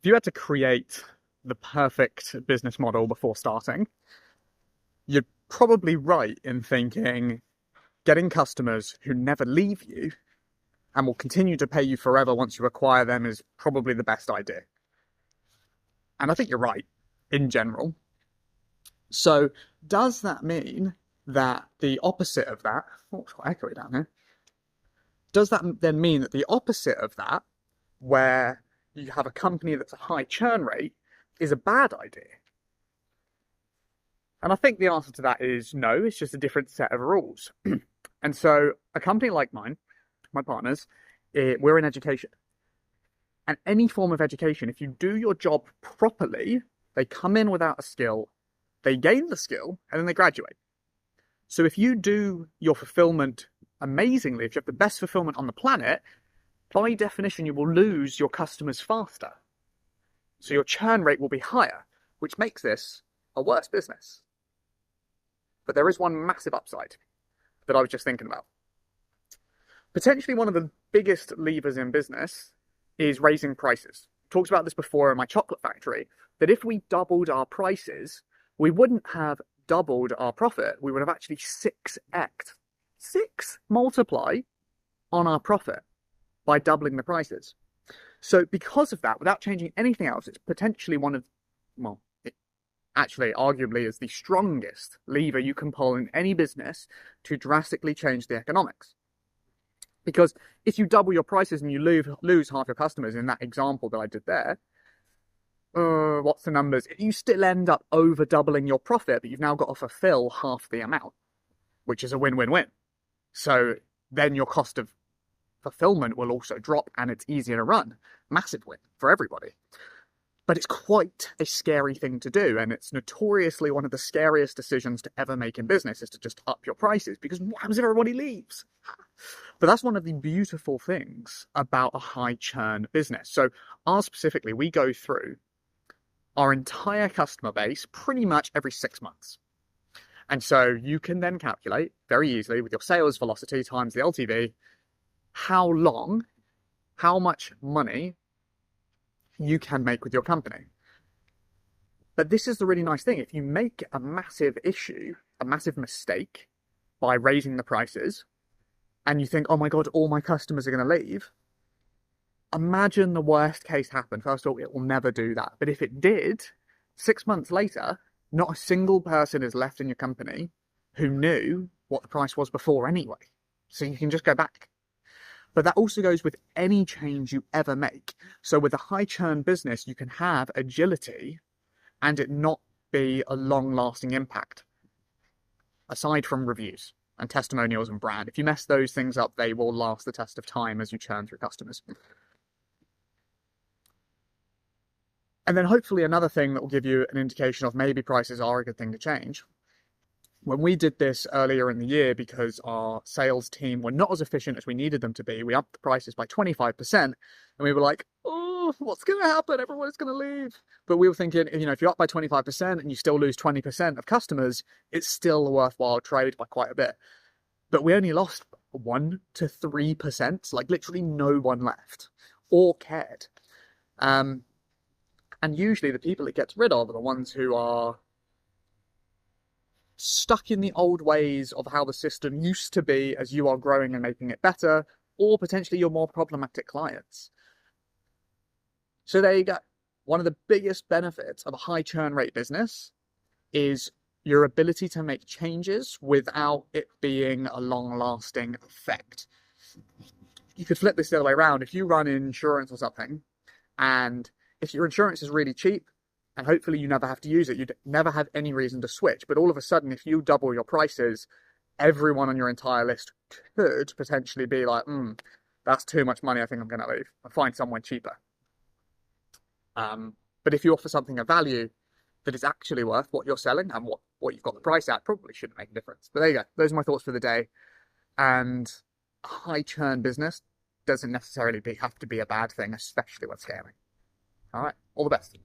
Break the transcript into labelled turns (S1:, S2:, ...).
S1: if you had to create the perfect business model before starting, you're probably right in thinking getting customers who never leave you and will continue to pay you forever once you acquire them is probably the best idea. And I think you're right in general. So does that mean that the opposite of that, oh, it's quite echoey down here. Does that then mean that the opposite of that, where you have a company that's a high churn rate, is a bad idea? And I think the answer to that is no, it's just a different set of rules. And so a company like mine, my partners, we're in education. And any form of education, if you do your job properly, they come in without a skill, they gain the skill, and then they graduate. So if you do your fulfillment amazingly, if you have the best fulfillment on the planet, by definition, you will lose your customers faster. So your churn rate will be higher, which makes this a worse business. But there is one massive upside that I was just thinking about. Potentially one of the biggest levers in business is raising prices. I talked about this before in my chocolate factory, that if we doubled our prices, we wouldn't have doubled our profit. We would have actually 6x, 6 multiply on our profit by doubling the prices. So because of that, without changing anything else, it's potentially one of, well, it actually arguably is the strongest lever you can pull in any business to drastically change the economics. Because if you double your prices and you lose half your customers in that example that I did there, what's the numbers? You still end up over doubling your profit, but you've now got to fulfill half the amount, which is a win-win-win. So then your cost of fulfillment will also drop and it's easier to run. Massive win for everybody. But it's quite a scary thing to do, and it's notoriously one of the scariest decisions to ever make in business, is to just up your prices, because what happens if everybody leaves? But that's one of the beautiful things about a high churn business. So ours specifically, we go through our entire customer base pretty much every 6 months. And so you can then calculate very easily with your sales velocity times the LTV, how much money you can make with your company. But this is the really nice thing. If you make a massive issue, a massive mistake by raising the prices, and you think, oh my God, all my customers are going to leave, imagine the worst case happened. First of all, it will never do that. But if it did, 6 months later, not a single person is left in your company who knew what the price was before anyway. So you can just go back. But that also goes with any change you ever make. So with a high churn business, you can have agility and it not be a long-lasting impact, aside from reviews and testimonials and brand. If you mess those things up, they will last the test of time as you churn through customers. And then hopefully another thing that will give you an indication of maybe prices are a good thing to change. When we did this earlier in the year, because our sales team were not as efficient as we needed them to be, we upped the prices by 25%, and we were like, oh, what's going to happen? Everyone's going to leave. But we were thinking, if you're up by 25% and you still lose 20% of customers, it's still a worthwhile trade by quite a bit. But we only lost 1 to 3%, like literally no one left or cared. And usually the people it gets rid of are the ones who are stuck in the old ways of how the system used to be as you are growing and making it better, or potentially your more problematic clients. So there you go. One of the biggest benefits of a high churn rate business is your ability to make changes without it being a long-lasting effect. You could flip this the other way around. If you run insurance or something, and if your insurance is really cheap, and hopefully you never have to use it, you'd never have any reason to switch. But all of a sudden, if you double your prices, everyone on your entire list could potentially be like, that's too much money, I think I'm going to leave. I'll find someone cheaper. But if you offer something of value that is actually worth what you're selling and what you've got the price at, probably shouldn't make a difference. But there you go. Those are my thoughts for the day. And a high churn business doesn't necessarily have to be a bad thing, especially when scaling. All right. All the best.